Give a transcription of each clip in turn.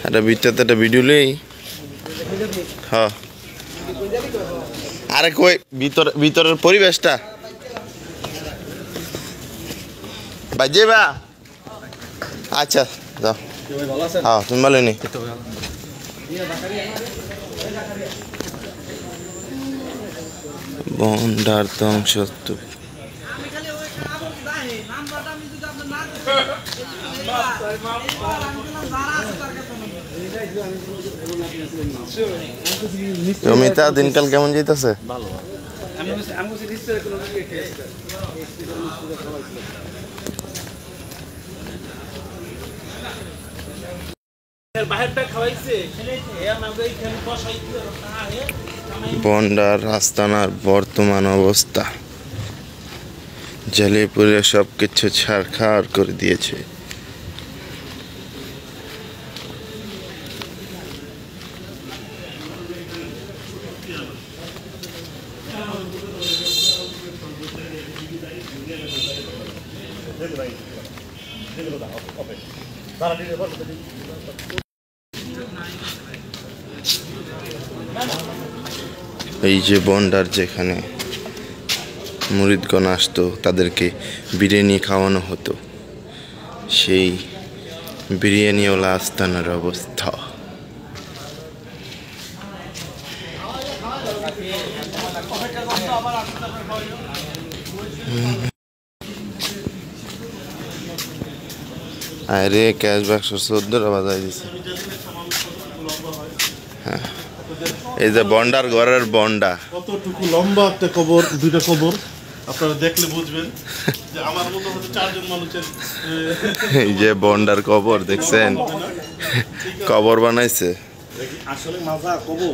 একটা ভিতরে একটা ভিডিও লই। হ্যাঁ আরে কই ভিতরের পরিবেশটা বাজে বা আচ্ছা যাও। হ্যাঁ তুমি ভালো নি বন্ডার ধ্বংসস্তূপ। অমিতা দিনকাল কেমন যেতেছে? বন্ডার আস্তানার বর্তমান অবস্থা জ্বালিয়ে পুড়ে সবকিছু ছারখার করে দিয়েছে। এই যে বন্ডার যেখানে মুরিদগণ আসতো তাদেরকে বিরিয়ানি খাওয়ানো হতো, সেই বিরিয়ানিওয়ালা আস্তানার অবস্থা। আরে ক্যাশ বাক্স 14টা বাজাই দিছে। হ্যাঁ এই যে বন্ডার ঘরের বন্ডা কতটুকু লম্বা একটা কবর, দুইটা কবর আপনারা দেখলে বুঝবেন যে আমার মতো হয়তো 4 জন মানুষের। এই যে বন্ডার কবর দেখছেন, কবর বানাইছে আসলে মাজা কবর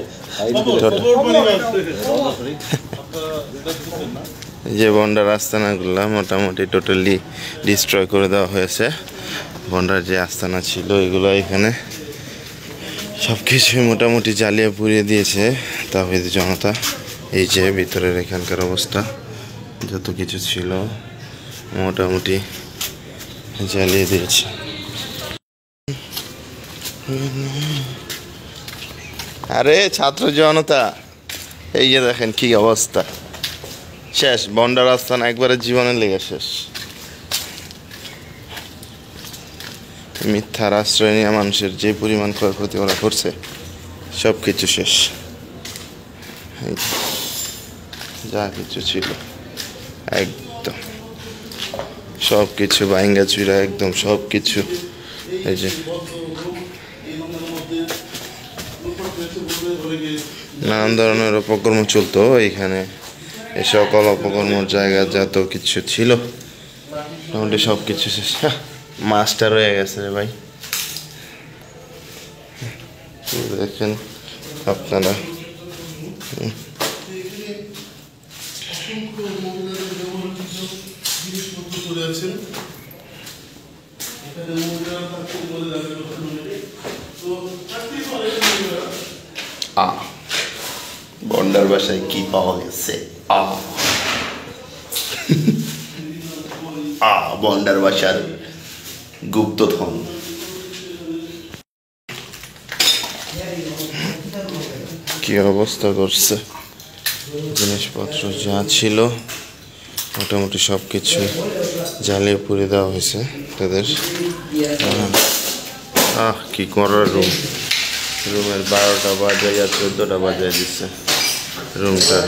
এই যে বন্ডার আস্তানাগুলা মোটামুটি টোটালি ডিস্ট্রয় করে দেওয়া হয়েছে। বন্ডার যে আস্তানা ছিল এগুলো এখানে সবকিছুই মোটামুটি জ্বালিয়ে পুড়িয়ে দিয়েছে তাওহীদ জনতা। এই যে ভিতরের এখানকার অবস্থা যত কিছু ছিল মোটামুটি জ্বালিয়ে দিয়েছে। আরে ছাত্র জনতা এই যে দেখেন কি অবস্থা, শেষ বন্ডার আস্তানা একবারে জীবনে লেগে শেষ। মিথ্যার আশ্রয় নিয়ে মানুষের যে পরিমাণ ক্ষয়ক্ষতি ওরা করছে সব কিছু শেষ। যা কিছু ছিল একদম সব কিছু ভাঙ্গা চুরা একদম সব কিছু। এই যে নানান ধরনের অপকর্ম চলতো এইখানে, এই সকল অপকর্মর জায়গা যত কিছু ছিল মোটামুটি সব কিছু শেষ। মাস্টার হয়ে গেছে রে ভাই, দেখেন আপনারা। বন্ডার বাসায় কি পাওয়া গেছে? বন্ডার বাসার গুপ্তধন। কি অবস্থা করছে, জিনিসপত্র যা ছিল মোটামুটি সব কিছু জ্বালিয়ে পুড়ে দেওয়া হয়েছে তাদের। কি করার রুমের 12টা বাজায় আর 14টা বাজায় দিচ্ছে রুমটা।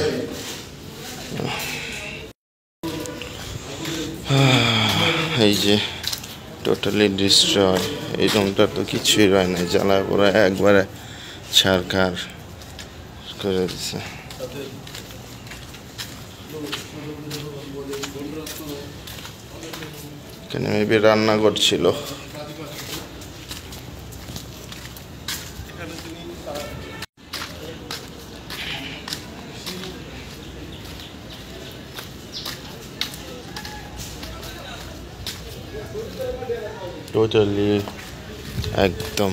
এই যে টোটালি ডিস্ট্রয়, এই রুমটা তো কিছুই রয় না, জ্বালায় পড়া একবারে ছারখার করে দিচ্ছে। এখানে মেবি রান্নাঘর ছিল। টোটালি একদম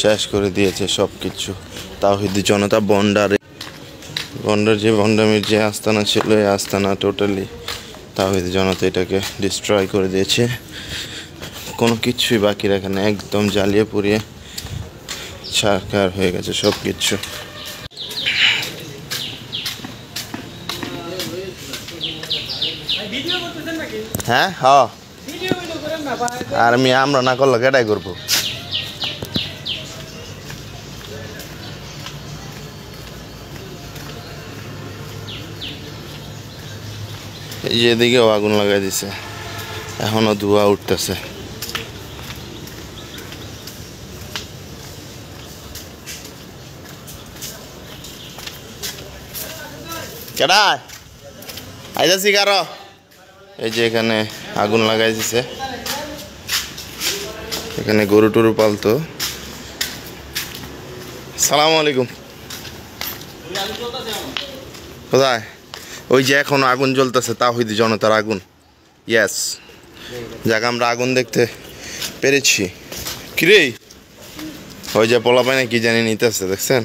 শেষ করে দিয়েছে সব কিছু তাওহীদ জনতা। বন্ডার যে বন্ডামির যে আস্তানা ছিল এই আস্তানা টোটালি তাওহীদ জনতা এটাকে ডিস্ট্রয় করে দিয়েছে, কোনো কিছুই বাকি রাখে না, একদম জ্বালিয়ে পুড়িয়ে ছারখার হয়ে গেছে সব কিছু। হ্যাঁ হ্যাঁ, আর আমরা না করলে কেটাই করবো। এই যে এদিকেও আগুন লাগাই দিছে, এখনো ধোঁয়া উঠতেছে। কেডা আইতাছি কারো। এই যে এখানে আগুন লাগাই দিছে, এখানে গরু টরু পালতো। সালাম আলাইকুম। কোথায়? ওই যে এখন আগুন জ্বলতেছে তাওহীদি জনতার আগুন। ইয়েস, যাক আমরা আগুন দেখতে পেরেছি। কিরে ওই যে পোলাপাইনে কি জানি নিতেছে, দেখছেন?